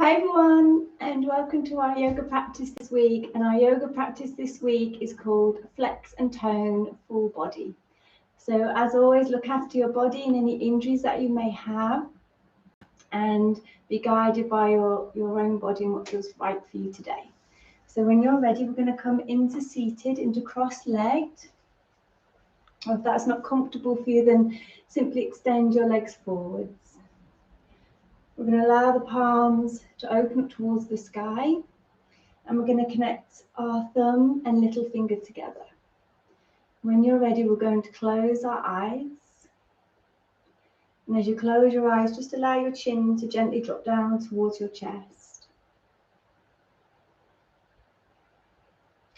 Hi everyone, and welcome to our yoga practice this week. And our yoga practice this week is called Flex and Tone Full Body. So as always, look after your body and any injuries that you may have, and be guided by your own body and what feels right for you today. So when you're ready, we're going to come into seated, into cross-legged. Or if that's not comfortable for you, then simply extend your legs forwards. We're going to allow the palms to open up towards the sky, and we're going to connect our thumb and little finger together. When you're ready, we're going to close our eyes. And as you close your eyes, just allow your chin to gently drop down towards your chest.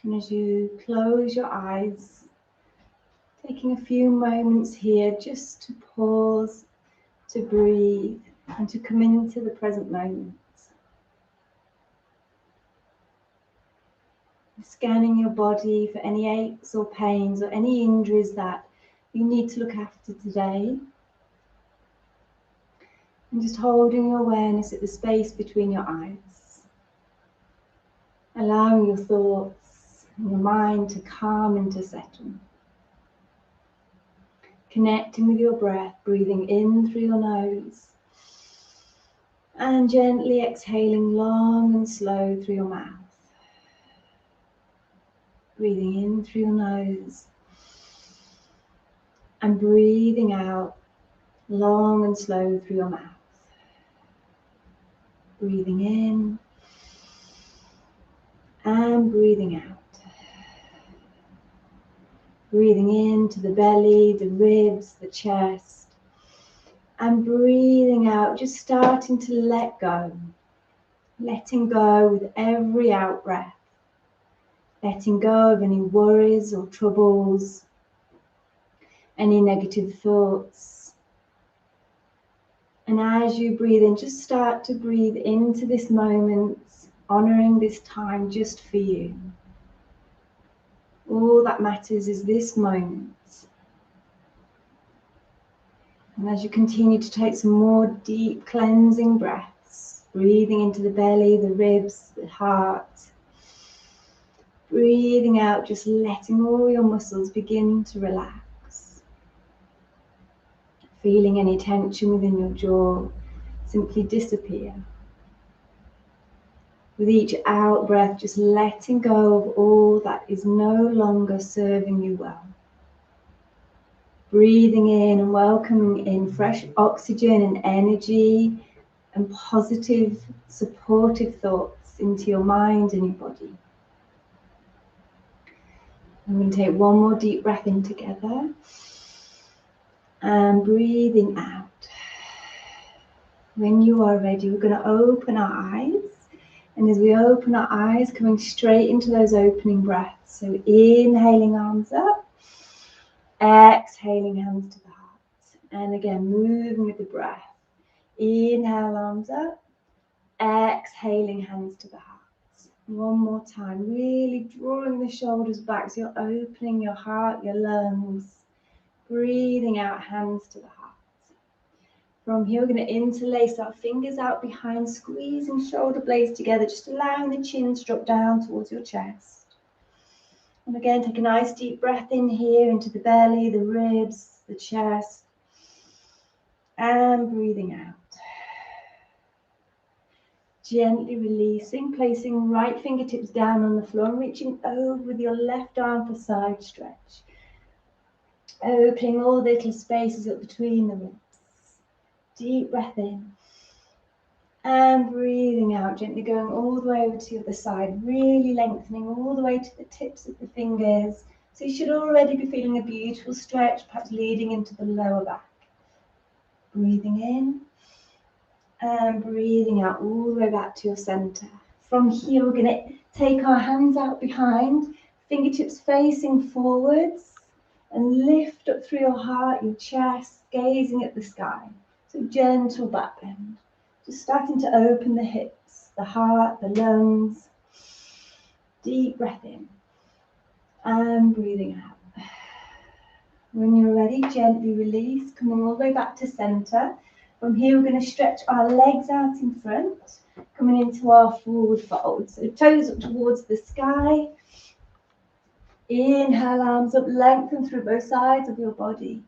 And as you close your eyes, taking a few moments here just to pause, to breathe, and to come into the present moment. Scanning your body for any aches or pains or any injuries that you need to look after today. And just holding your awareness at the space between your eyes. Allowing your thoughts and your mind to calm and to settle. Connecting with your breath, breathing in through your nose. And gently exhaling long and slow through your mouth. Breathing in through your nose. And breathing out long and slow through your mouth. Breathing in and breathing out. Breathing into the belly, the ribs, the chest, and breathing out, just starting to let go. Letting go with every out breath. Letting go of any worries or troubles, any negative thoughts. And as you breathe in, just start to breathe into this moment, honoring this time just for you. All that matters is this moment. And as you continue to take some more deep cleansing breaths, breathing into the belly, the ribs, the heart, breathing out, just letting all your muscles begin to relax. Feeling any tension within your jaw simply disappear. With each out breath, just letting go of all that is no longer serving you well. Breathing in and welcoming in fresh oxygen and energy and positive, supportive thoughts into your mind and your body. I'm going to take one more deep breath in together. And breathing out. When you are ready, we're going to open our eyes. And as we open our eyes, coming straight into those opening breaths. So inhaling, arms up. Exhaling, hands to the heart. And again, moving with the breath. Inhale, arms up. Exhaling, hands to the heart. One more time. Really drawing the shoulders back. So you're opening your heart, your lungs. Breathing out, hands to the heart. From here, we're going to interlace our fingers out behind, squeezing shoulder blades together, just allowing the chin to drop down towards your chest. And again, take a nice deep breath in here into the belly, the ribs, the chest. And breathing out. Gently releasing, placing right fingertips down on the floor and reaching over with your left arm for side stretch. Opening all the little spaces up between the ribs. Deep breath in. And breathing out, gently going all the way over to the other side, really lengthening all the way to the tips of the fingers. So you should already be feeling a beautiful stretch, perhaps leading into the lower back. Breathing in and breathing out all the way back to your center. From here, we're going to take our hands out behind, fingertips facing forwards, and lift up through your heart, your chest, gazing at the sky. So gentle back bend. Just starting to open the hips, the heart, the lungs. Deep breath in. And breathing out. When you're ready, gently release, coming all the way back to center. From here, we're going to stretch our legs out in front, coming into our forward fold. So toes up towards the sky. Inhale, arms up, lengthen through both sides of your body.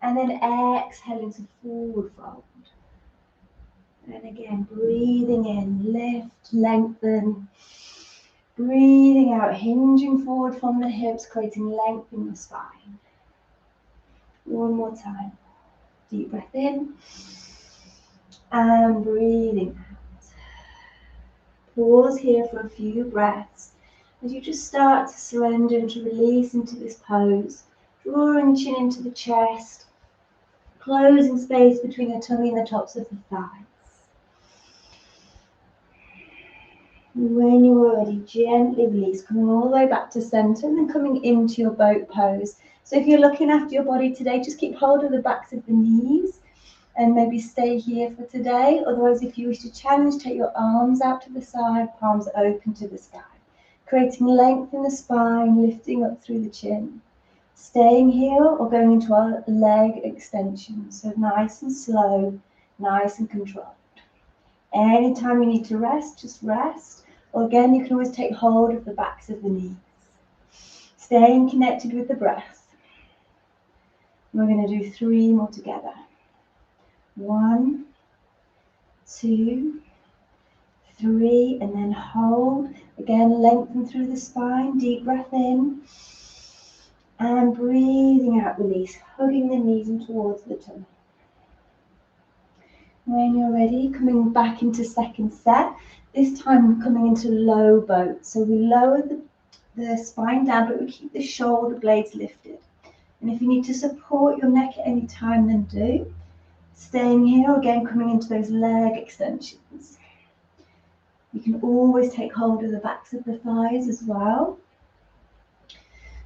And then exhale into forward fold. And again, breathing in, lift, lengthen. Breathing out, hinging forward from the hips, creating length in the spine. One more time. Deep breath in. And breathing out. Pause here for a few breaths as you just start to surrender and to release into this pose. Drawing the chin into the chest. Closing space between the tummy and the tops of the thighs. When you're ready, gently release, coming all the way back to center and then coming into your boat pose. So if you're looking after your body today, just keep hold of the backs of the knees and maybe stay here for today. Otherwise, if you wish to challenge, take your arms out to the side, palms open to the sky, creating length in the spine, lifting up through the chin. Staying here or going into our leg extension. So nice and slow, nice and controlled. Anytime you need to rest, just rest. Or again, you can always take hold of the backs of the knees. Staying connected with the breath. We're going to do 3 more together. 1, 2, 3, and then hold. Again, lengthen through the spine, deep breath in. And breathing out, release, hugging the knees in towards the tummy. When you're ready, coming back into second set. This time coming into low boat. So we lower the spine down, but we keep the shoulder blades lifted. And if you need to support your neck at any time, then do. Staying here, again, coming into those leg extensions. You can always take hold of the backs of the thighs as well.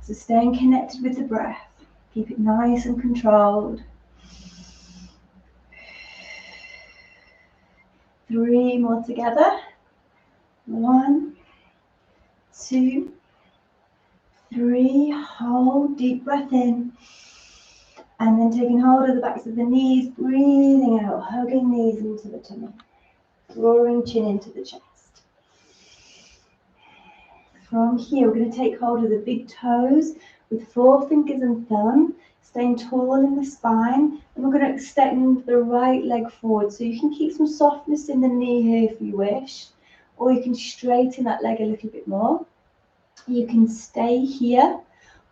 So staying connected with the breath. Keep it nice and controlled. 3 more together. 1, 2, 3. Hold, deep breath in. And then taking hold of the backs of the knees, breathing out, hugging knees into the tummy. Drawing chin into the chest. From here, we're going to take hold of the big toes with 4 fingers and thumb, staying tall in the spine, and we're going to extend the right leg forward. So you can keep some softness in the knee here if you wish, or you can straighten that leg a little bit more. You can stay here,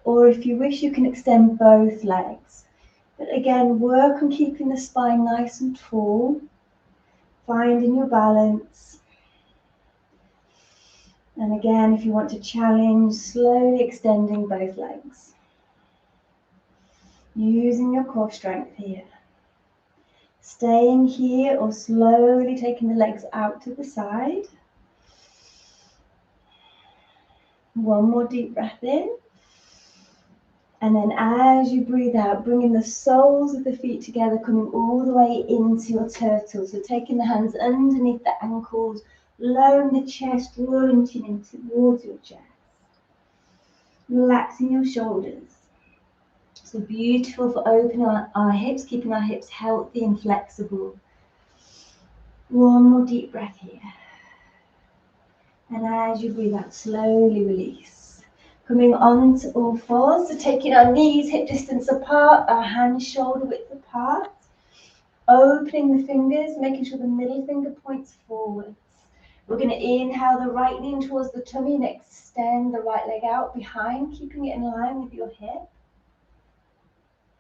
or if you wish, you can extend both legs. But again, work on keeping the spine nice and tall, finding your balance. And again, if you want to challenge, slowly extending both legs. Using your core strength here. Staying here or slowly taking the legs out to the side. 1 more deep breath in. And then as you breathe out, bringing the soles of the feet together, coming all the way into your turtle. So taking the hands underneath the ankles, lowering the chest, drawing chin in towards your chest. Relaxing your shoulders. So beautiful for opening our hips, keeping our hips healthy and flexible. 1 more deep breath here. And as you breathe out, slowly release. Coming on to all fours, so taking our knees hip distance apart, our hands shoulder width apart. Opening the fingers, making sure the middle finger points forwards. We're going to inhale the right knee in towards the tummy and extend the right leg out behind, keeping it in line with your hip.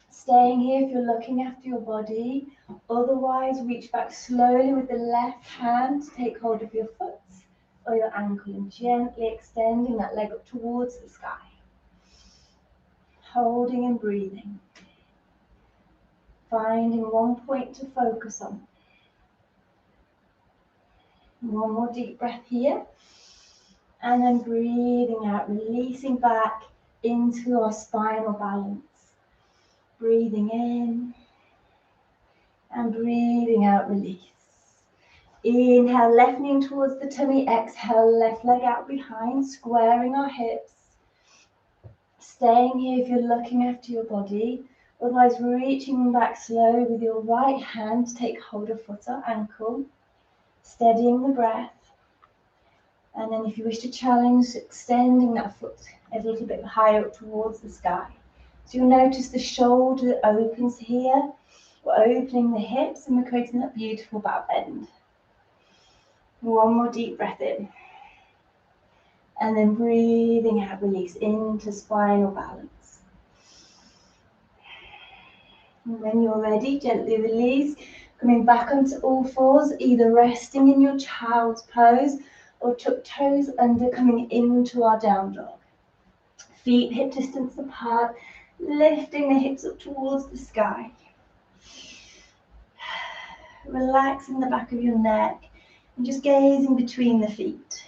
Staying here if you're looking after your body. Otherwise, reach back slowly with the left hand to take hold of your foot or your ankle and gently extending that leg up towards the sky. Holding and breathing. Finding one point to focus on. 1 more deep breath here. And then breathing out, releasing back into our spinal balance. Breathing in and breathing out, release. Inhale, left knee in towards the tummy. Exhale, left leg out behind, squaring our hips. Staying here if you're looking after your body. Otherwise, reaching back slowly with your right hand to take hold of foot or ankle, steadying the breath. And then if you wish to challenge, extending that foot a little bit higher up towards the sky. So you'll notice the shoulder opens here. We're opening the hips and we're creating that beautiful back bend. One more deep breath in. And then breathing out, release into spinal balance. And when you're ready, gently release, coming back onto all fours, either resting in your child's pose or tuck toes under, coming into our down dog. Feet hip distance apart, lifting the hips up towards the sky. Relaxing the back of your neck and just gazing between the feet.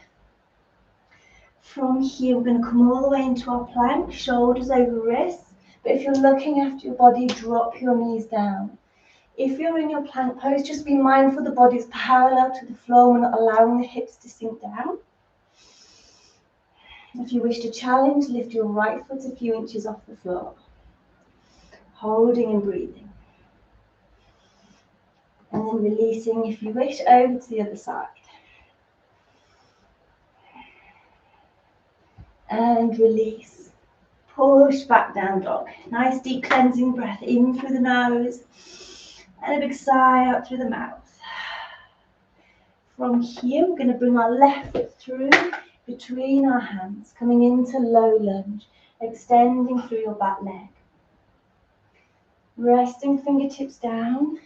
From here, we're going to come all the way into our plank, shoulders over wrists. But if you're looking after your body, drop your knees down. If you're in your plank pose, just be mindful the body's parallel to the floor. We're not allowing the hips to sink down. If you wish to challenge, lift your right foot a few inches off the floor. Holding and breathing. And then releasing, if you wish, over to the other side. And release. Push back down dog. Nice deep cleansing breath in through the nose. And a big sigh out through the mouth. From here, we're going to bring our left foot through between our hands, coming into low lunge, extending through your back leg. Resting fingertips down.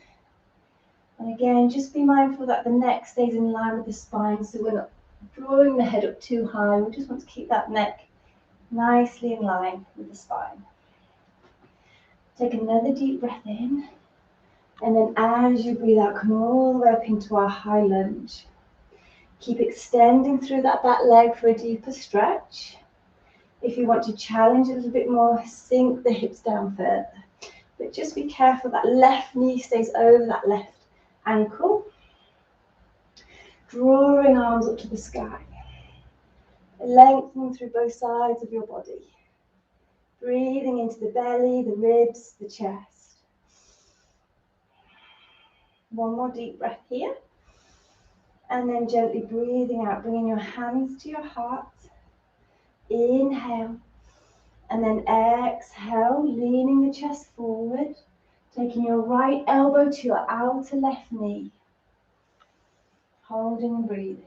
And again, just be mindful that the neck stays in line with the spine, so we're not drawing the head up too high. We just want to keep that neck nicely in line with the spine. Take another deep breath in. And then as you breathe out, come all the way up into our high lunge. Keep extending through that back leg for a deeper stretch. If you want to challenge a little bit more, sink the hips down further. But just be careful that left knee stays over that left ankle. Drawing arms up to the sky. Lengthening through both sides of your body. Breathing into the belly, the ribs, the chest. One more deep breath here. And then gently breathing out, bringing your hands to your heart. Inhale. And then exhale, leaning the chest forward. Taking your right elbow to your outer left knee. Holding and breathing.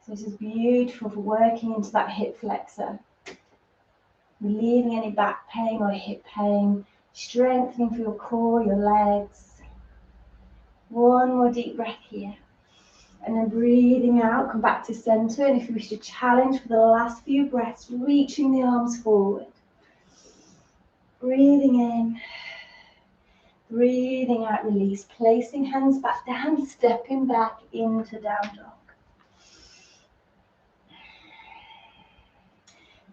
So this is beautiful for working into that hip flexor. Relieving any back pain or hip pain. Strengthening for your core, your legs. One more deep breath here. And then breathing out, come back to center. And if you wish to challenge for the last few breaths, reaching the arms forward. Breathing in. Breathing out, release. Placing hands back down, stepping back into down dog.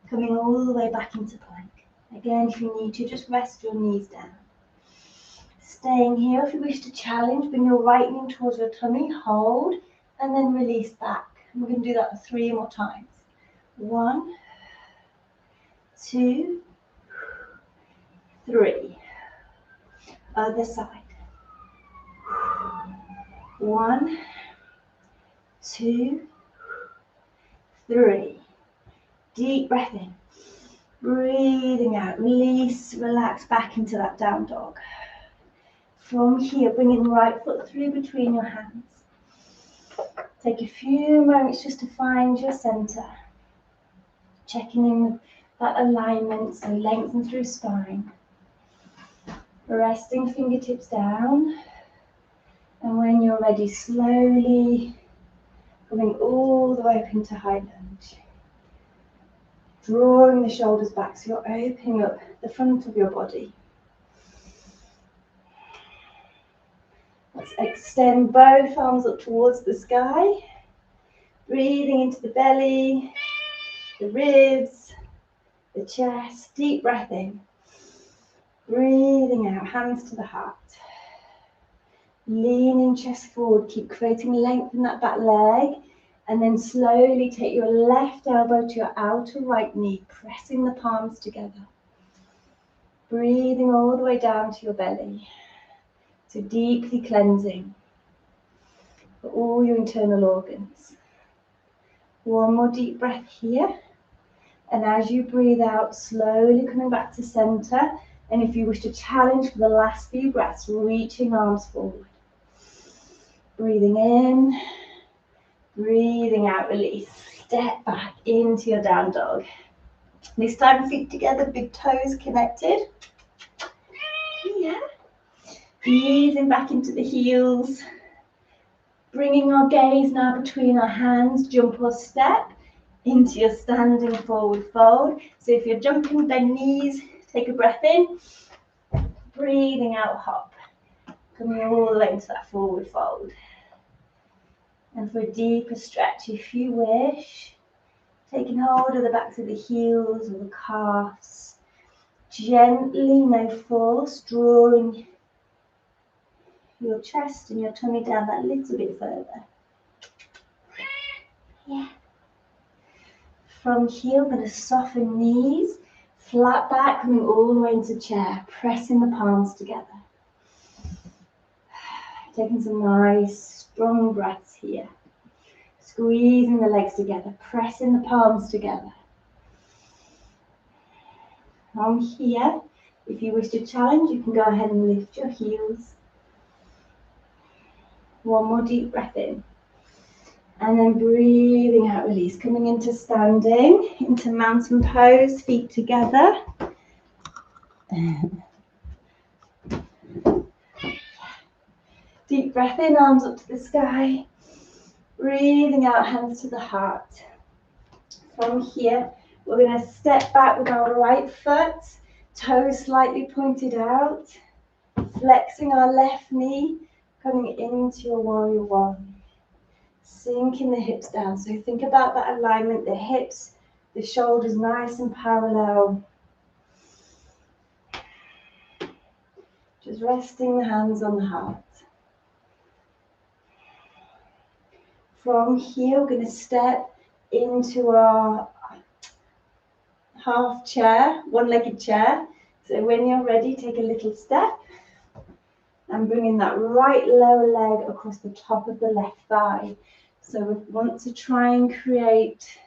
Coming all the way back into plank. Again, if you need to, just rest your knees down. Staying here, if you wish to challenge, bring your right knee towards your tummy, hold, and then release back. And we're going to do that 3 more times. 1, 2, 3. Other side. 1, 2, 3. Deep breath in. Breathing out. Release, relax back into that down dog. From here, bringing right foot through between your hands. Take a few moments just to find your center. Checking in with that alignment, so lengthen through spine. Resting fingertips down. And when you're ready, slowly coming all the way up into high lunge. Drawing the shoulders back so you're opening up the front of your body. Let's extend both arms up towards the sky. Breathing into the belly, the ribs, the chest. Deep breath in. Breathing out, hands to the heart. Leaning chest forward, keep creating length in that back leg. And then slowly take your left elbow to your outer right knee, pressing the palms together. Breathing all the way down to your belly. So deeply cleansing for all your internal organs. One more deep breath here. And as you breathe out, slowly coming back to center. And if you wish to challenge for the last few breaths, reaching arms forward. Breathing in, breathing out, release. Step back into your down dog. This time, feet together, big toes connected. Yeah. Easing back into the heels. Bringing our gaze now between our hands, jump or step into your standing forward fold. So if you're jumping, bend knees, take a breath in. Breathing out, hop. Coming all the way into that forward fold. And for a deeper stretch, if you wish, taking hold of the backs of the heels or the calves. Gently, no force, drawing your chest and your tummy down that little bit further. Yeah. From here, we're going to soften knees, flat back, coming all the way into chair, pressing the palms together. Taking some nice, strong breaths here. Squeezing the legs together, pressing the palms together. From here, if you wish to challenge, you can go ahead and lift your heels. One more deep breath in. And then breathing out, release. Coming into standing, into mountain pose, feet together. Deep breath in, arms up to the sky. Breathing out, hands to the heart. From here, we're going to step back with our right foot, toes slightly pointed out, flexing our left knee, coming into your warrior one. Sinking the hips down. So think about that alignment, the hips, the shoulders nice and parallel. Just resting the hands on the heart. From here, we're going to step into our half chair, one-legged chair. So when you're ready, take a little step and bringing that right lower leg across the top of the left thigh. So we want to try and create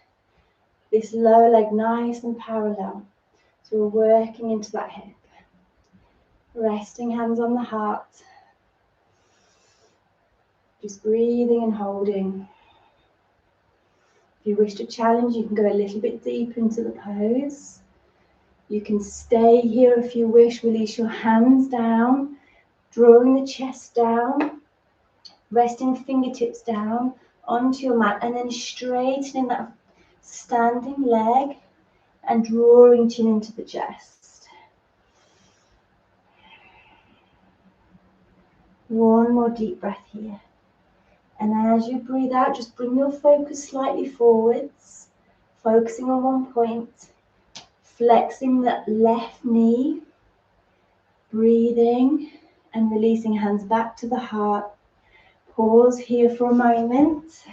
this lower leg nice and parallel. So we're working into that hip. Resting hands on the heart. Just breathing and holding. If you wish to challenge, you can go a little bit deeper into the pose. You can stay here if you wish. Release your hands down, drawing the chest down, resting fingertips down onto your mat, and then straightening that standing leg and drawing chin into the chest. One more deep breath here. And as you breathe out, just bring your focus slightly forwards, focusing on one point, flexing that left knee, breathing and releasing hands back to the heart. Pause here for a moment.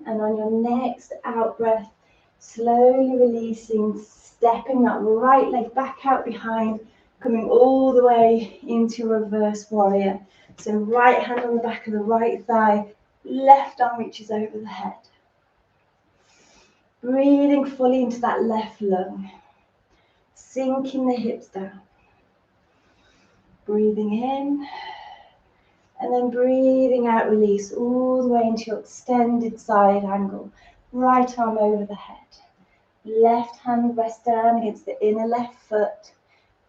And on your next out breath, slowly releasing, stepping that right leg back out behind, coming all the way into reverse warrior. So right hand on the back of the right thigh, left arm reaches over the head. Breathing fully into that left lung, sinking the hips down. Breathing in, and then breathing out, release all the way into your extended side angle. Right arm over the head. Left hand rests down against the inner left foot.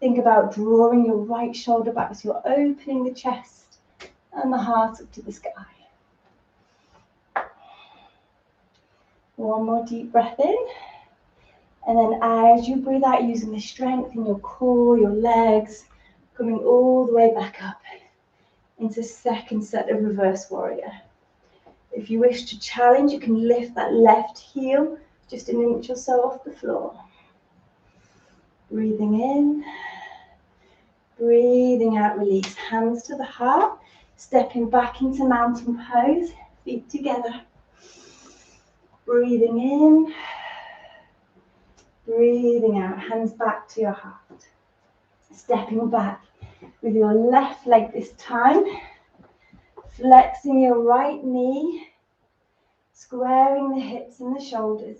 Think about drawing your right shoulder back so you're opening the chest and the heart up to the sky. One more deep breath in. And then as you breathe out, using the strength in your core, your legs, coming all the way back up into second set of reverse warrior. If you wish to challenge, you can lift that left heel just an inch or so off the floor. Breathing in, breathing out, release. Hands to the heart, stepping back into mountain pose, feet together. Breathing in, Breathing out, hands back to your heart. Stepping back with your left leg this time. Flexing your right knee. Squaring the hips and the shoulders.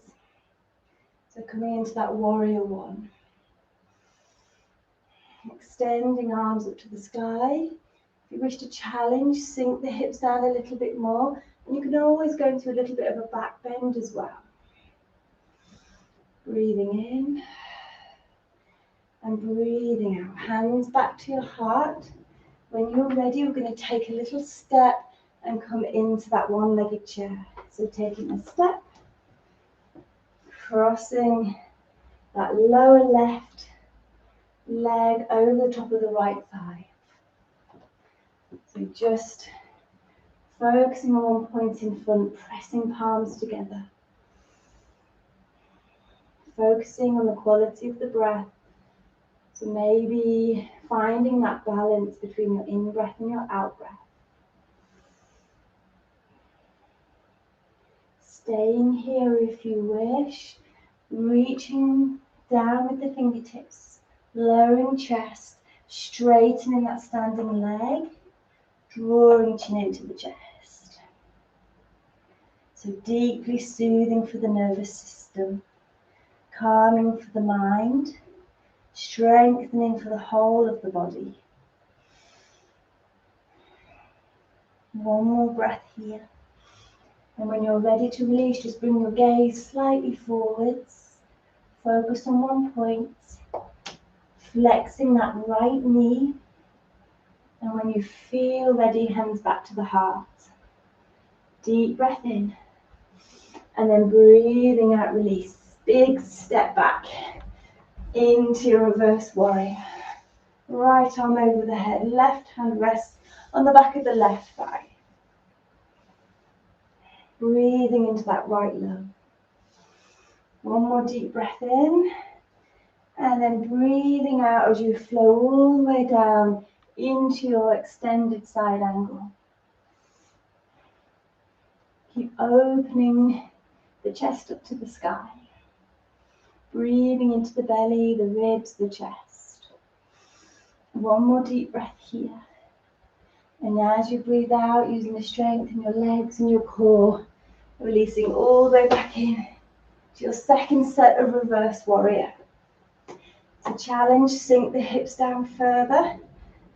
So coming into that warrior one. Extending arms up to the sky. If you wish to challenge, sink the hips down a little bit more. And you can always go into a little bit of a back bend as well. Breathing in and breathing out. Hands back to your heart. When you're ready, we're going to take a little step and come into that one-legged chair. So taking a step, crossing that lower left leg over the top of the right thigh. So just focusing on one point in front, pressing palms together. Focusing on the quality of the breath. So maybe finding that balance between your in-breath and your out-breath. Staying here if you wish, reaching down with the fingertips, lowering chest, straightening that standing leg, drawing chin into the chest. So deeply soothing for the nervous system, calming for the mind, strengthening for the whole of the body. One more breath here. And when you're ready to release, just bring your gaze slightly forwards. Focus on one point. Flexing that right knee. And when you feel ready, hands back to the heart. Deep breath in. And then breathing out, release. Big step back into your reverse warrior. Right arm over the head. Left hand rests on the back of the left thigh. Breathing into that right lung. One more deep breath in. And then breathing out as you flow all the way down into your extended side angle. Keep opening the chest up to the sky. Breathing into the belly, the ribs, the chest. One more deep breath here. And as you breathe out, using the strength in your legs and your core, releasing all the way back in to your second set of reverse warrior. To challenge, sink the hips down further.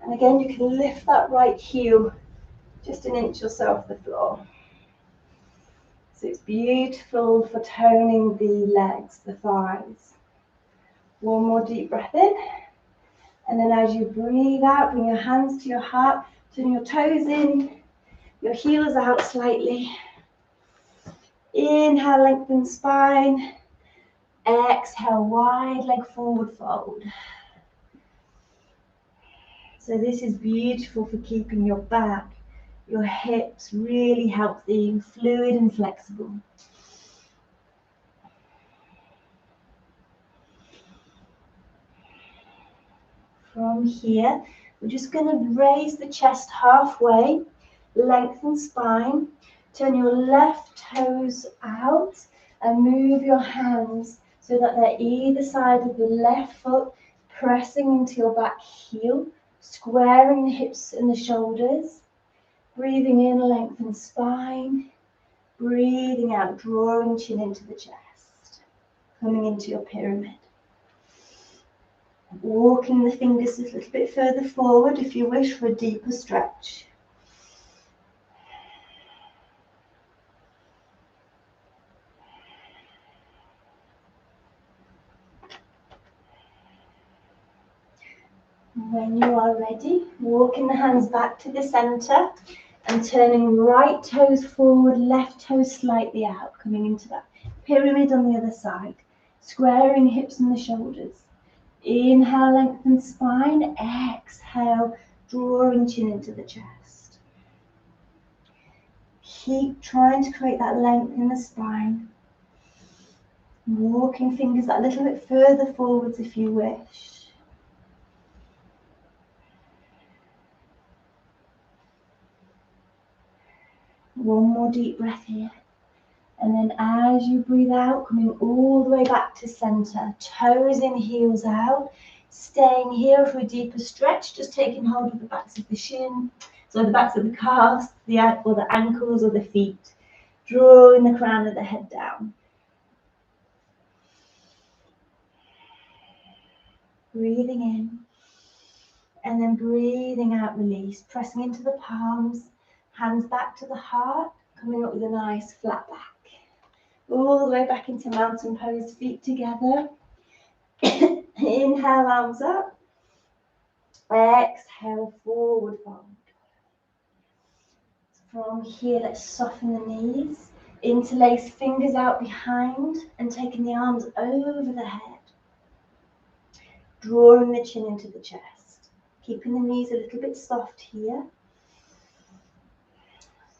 And again, you can lift that right heel just an inch or so off the floor. So it's beautiful for toning the legs, the thighs. One more deep breath in. And then as you breathe out, bring your hands to your heart, turn your toes in, your heels out slightly. Inhale, lengthen spine. Exhale, wide leg forward fold. So this is beautiful for keeping your back, your hips really healthy, fluid and flexible. From here, we're just going to raise the chest halfway, lengthen spine, turn your left toes out and move your hands so that they're either side of the left foot, pressing into your back heel, squaring the hips and the shoulders. Breathing in, lengthen spine. Breathing out, drawing chin into the chest. Coming into your pyramid. Walking the fingers a little bit further forward if you wish for a deeper stretch. When you are ready, walking the hands back to the center and turning right toes forward, left toes slightly out, coming into that pyramid on the other side. Squaring hips and the shoulders. Inhale, lengthen spine. Exhale, drawing chin into the chest. Keep trying to create that length in the spine. Walking fingers a little bit further forwards if you wish. One more deep breath here. And then as you breathe out, coming all the way back to center, toes in, heels out, staying here for a deeper stretch, just taking hold of the backs of the shin, so the backs of the calves, or the ankles or the feet, drawing the crown of the head down. Breathing in, and then breathing out, release, pressing into the palms, hands back to the heart, coming up with a nice flat back. All the way back into mountain pose, feet together. Inhale, arms up. Exhale, forward fold. From here, let's soften the knees. Interlace fingers out behind and taking the arms over the head. Drawing the chin into the chest. Keeping the knees a little bit soft here.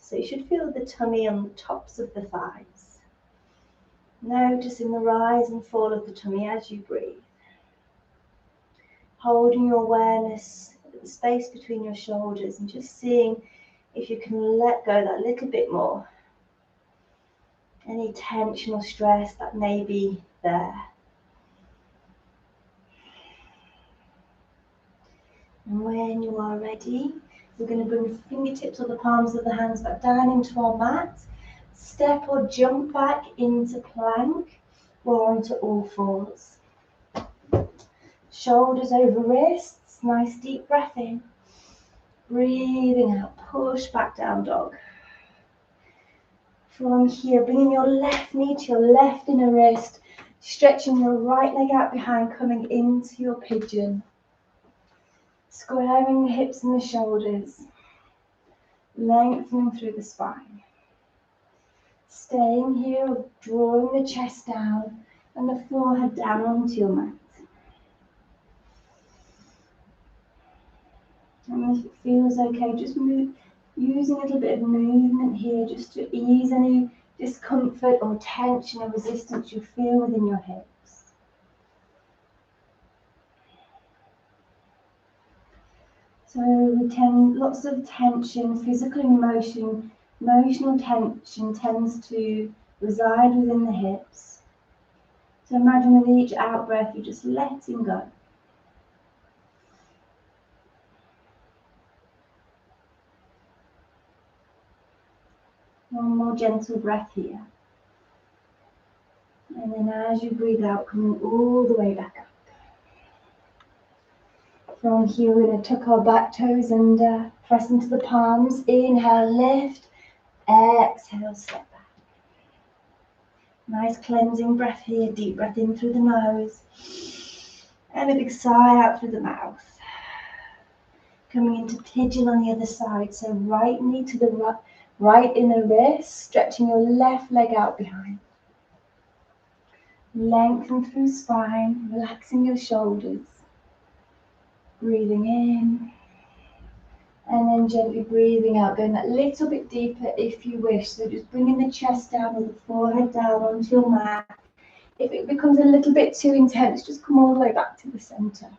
So you should feel the tummy on the tops of the thighs. Noticing the rise and fall of the tummy as you breathe. Holding your awareness at the space between your shoulders and just seeing if you can let go that little bit more. Any tension or stress that may be there. And when you are ready, we're going to bring the fingertips or the palms of the hands back down into our mat. Step or jump back into plank or onto all fours. Shoulders over wrists, nice deep breath in. Breathing out, push back down dog. From here, bringing your left knee to your left inner wrist, stretching your right leg out behind, coming into your pigeon. Squaring the hips and the shoulders, lengthening through the spine. Staying here, drawing the chest down and the forehead down onto your mat. And if it feels okay, just move, using a little bit of movement here just to ease any discomfort or tension or resistance you feel within your hips. So lots of tension, physical and emotional tension tends to reside within the hips. So imagine with each out breath, you're just letting go. One more gentle breath here. And then as you breathe out, coming all the way back up. From here, we're going to tuck our back toes under, press into the palms. Inhale, lift. Exhale, step back. Nice cleansing breath here. Deep breath in through the nose. And a big sigh out through the mouth. Coming into pigeon on the other side. So right knee to the right inner wrist. Stretching your left leg out behind. Lengthen through spine. Relaxing your shoulders. Breathing in, and then gently breathing out, going that little bit deeper if you wish. So just bringing the chest down or the forehead down onto your mat. If it becomes a little bit too intense, just come all the way back to the center.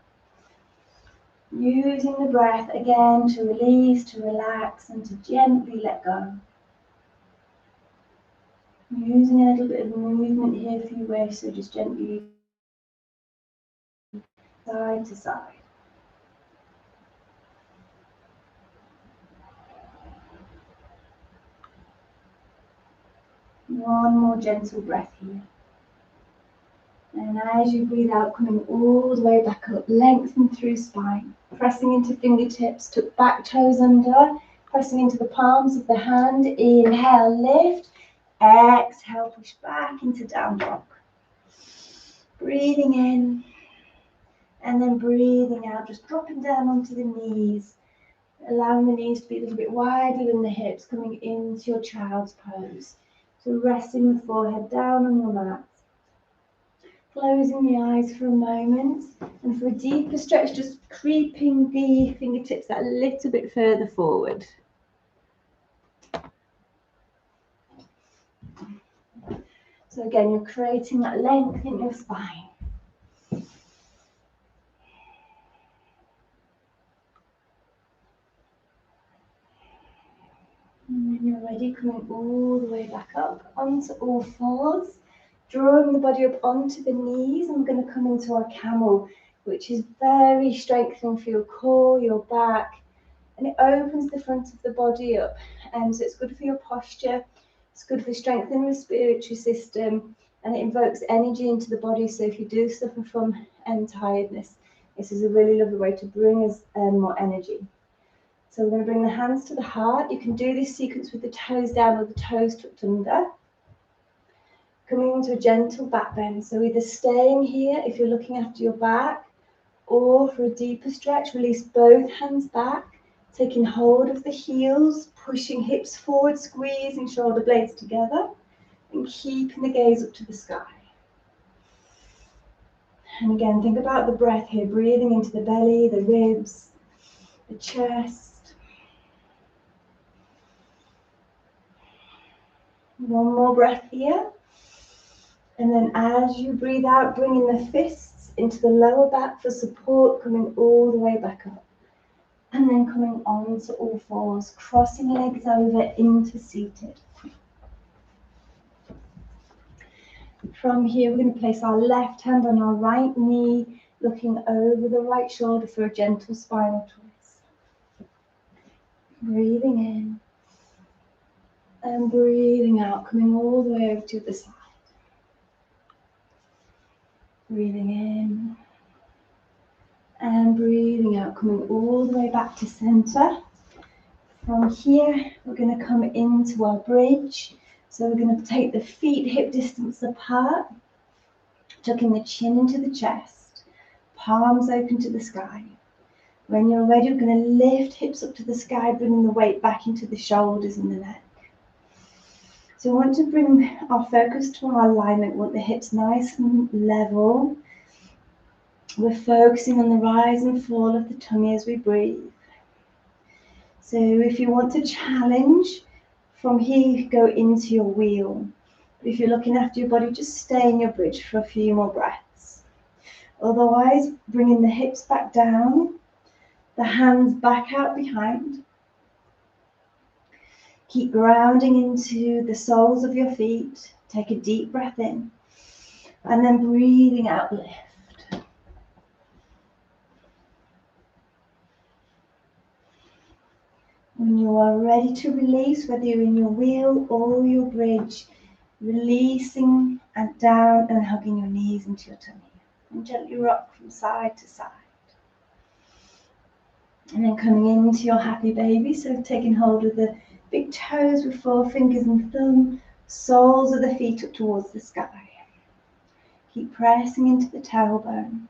Using the breath again to release, to relax, and to gently let go. Using a little bit of movement here if you wish, so just gently side to side. One more gentle breath here. And as you breathe out, coming all the way back up, lengthen through spine, pressing into fingertips, tuck back toes under, pressing into the palms of the hand. Inhale, lift. Exhale, push back into down dog. Breathing in, and then breathing out, just dropping down onto the knees, allowing the knees to be a little bit wider than the hips, coming into your child's pose. So resting the forehead down on your mat. Closing the eyes for a moment, and for a deeper stretch, just creeping the fingertips that little bit further forward. So again, you're creating that length in your spine. And when you're ready, coming all the way back up onto all fours, drawing the body up onto the knees, and we're going to come into our camel, which is very strengthening for your core, your back, and it opens the front of the body up. And so it's good for your posture, it's good for strengthening the respiratory system, and it invokes energy into the body. So if you do suffer from tiredness, this is a really lovely way to bring us more energy. So we're going to bring the hands to the heart. You can do this sequence with the toes down or the toes tucked under. Coming into a gentle back bend. So either staying here if you're looking after your back, or for a deeper stretch, release both hands back, taking hold of the heels, pushing hips forward, squeezing shoulder blades together, and keeping the gaze up to the sky. And again, think about the breath here, breathing into the belly, the ribs, the chest. One more breath here. And then as you breathe out, bringing the fists into the lower back for support, coming all the way back up. And then coming on to all fours, crossing legs over into seated. From here, we're going to place our left hand on our right knee, looking over the right shoulder for a gentle spinal twist. Breathing in and breathing out, coming all the way over to the side. Breathing in and breathing out, coming all the way back to center. From here, we're going to come into our bridge. So we're going to take the feet hip distance apart, tucking the chin into the chest, palms open to the sky. When you're ready, we're going to lift hips up to the sky, bringing the weight back into the shoulders and the neck. So we want to bring our focus to our alignment. We want the hips nice and level. We're focusing on the rise and fall of the tummy as we breathe. So if you want to challenge, from here you go into your wheel. But if you're looking after your body, just stay in your bridge for a few more breaths. Otherwise, bringing the hips back down, the hands back out behind. Keep grounding into the soles of your feet. Take a deep breath in. And then breathing out, lift. When you are ready to release, whether you're in your wheel or your bridge, releasing and down and hugging your knees into your tummy. And gently rock from side to side. And then coming into your happy baby, so taking hold of the big toes with 4 fingers and thumb, soles of the feet up towards the sky. Keep pressing into the tailbone,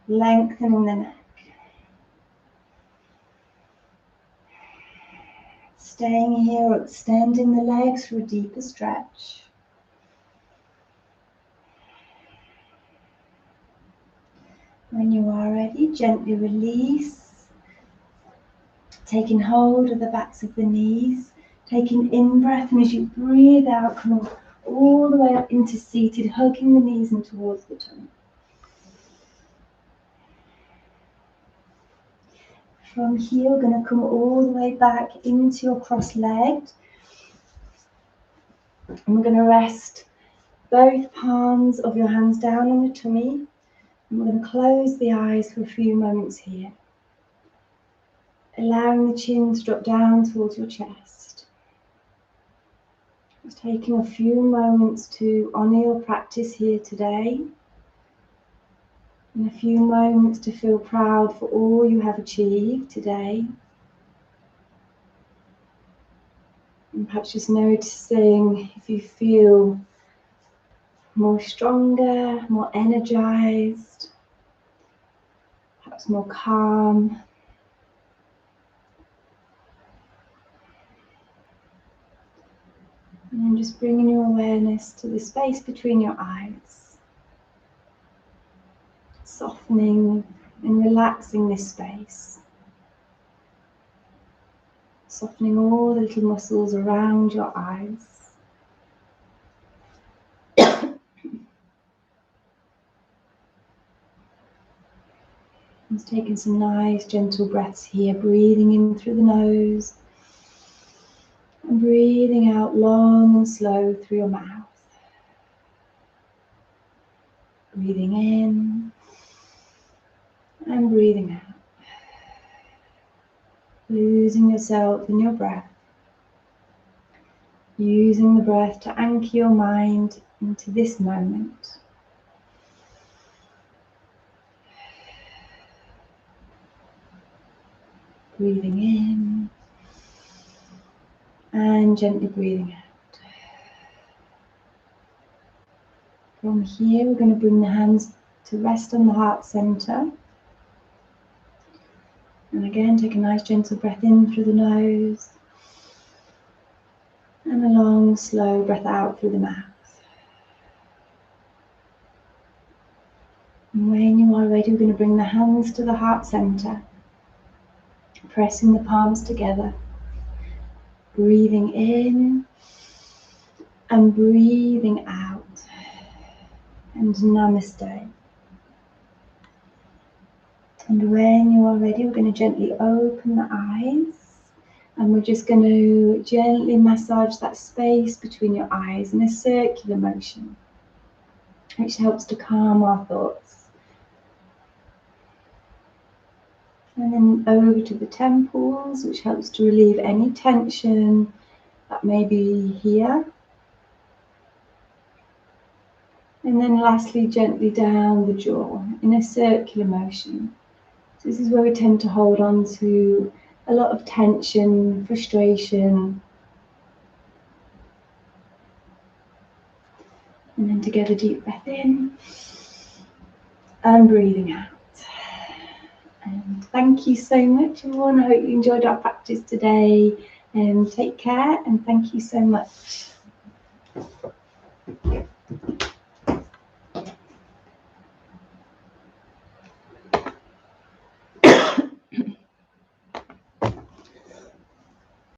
lengthening the neck. Staying here or extending the legs for a deeper stretch. When you are ready, gently release, taking hold of the backs of the knees, taking in-breath, and as you breathe out, coming all the way up into seated, hugging the knees in towards the tummy. From here, we're going to come all the way back into your cross-legged. And we're going to rest both palms of your hands down on the tummy. And we're going to close the eyes for a few moments here. Allowing the chin to drop down towards your chest. Just taking a few moments to honour your practice here today. And a few moments to feel proud for all you have achieved today. And perhaps just noticing if you feel more stronger, more energized, perhaps more calm. And then just bringing your awareness to the space between your eyes. Softening and relaxing this space. Softening all the little muscles around your eyes. Just taking some nice gentle breaths here, breathing in through the nose And breathing out long and slow through your mouth. Breathing in and breathing out. Losing yourself in your breath. Using the breath to anchor your mind into this moment. Breathing in and gently breathing out. From here, we're going to bring the hands to rest on the heart center. And again, take a nice gentle breath in through the nose. And a long, slow breath out through the mouth. And when you are ready, we're going to bring the hands to the heart center. Pressing the palms together. Breathing in and breathing out. And namaste. And when you are ready, we're going to gently open the eyes. And we're just going to gently massage that space between your eyes in a circular motion, which helps to calm our thoughts. And then over to the temples, which helps to relieve any tension that may be here. And then lastly, gently down the jaw in a circular motion. So this is where we tend to hold on to a lot of tension, frustration. And then together, deep breath in and breathing out. And thank you so much, everyone. I hope you enjoyed our practice today. Take care and thank you so much.